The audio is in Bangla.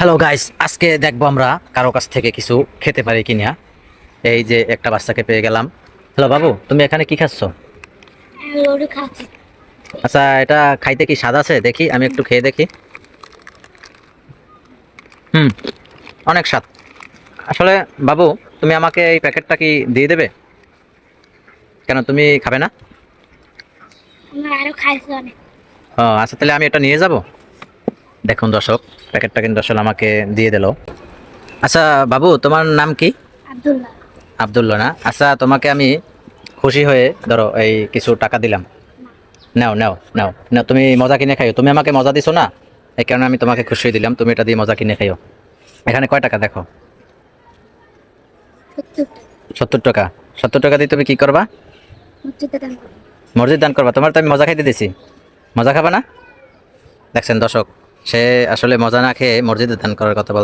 হ্যালো গাইস, আজকে দেখবো আমরা কারো কাছ থেকে কিছু খেতে পারি কিনা। এই যে একটা বাচ্চাকে পেয়ে গেলাম। হ্যালো বাবু, তুমি এখানে কি খাচ্ছ? লডু খাচ্ছি। আচ্ছা, এটা খাইতে কি স্বাদ আছে? দেখি, আমি একটু খেয়ে দেখি। হুম, অনেক স্বাদ। আসলে বাবু, তুমি আমাকে এই প্যাকেটটা কি দিয়ে দেবে? কেন, তুমি খাবে না? আমরা আরো খাইছি অনেক। ও আচ্ছা, তাহলে আমি এটা নিয়ে যাব। দেখুন দর্শক, প্যাকেটটা কিন্তু আসলে আমাকে দিয়ে দিল। আচ্ছা বাবু, তোমার নাম কি? আব্দুল্লাহ। আব্দুল্লাহ না? আচ্ছা, তোমাকে আমি খুশি হয়ে ধরো এই কিছু টাকা দিলাম। নাও নাও নাও নাও, তুমি মজা কিনে খাইও। তুমি আমাকে মজা দিছো না, এই কারণে আমি তোমাকে খুশি দিলাম। তুমি এটা দিয়ে মজা কিনে খাইও। এখানে কয় টাকা দেখো? 70 70 টাকা। 70 টাকা দিয়ে তুমি কি করবা? মসজিদে দান করবো। মসজিদ দান করবা? তোমার তো আমি মজা খাইতে দিছি, মজা খাবা না? দেখছেন দর্শক, সে আসলে মজা না খেয়ে মসজিদে দান করার কথা বলে।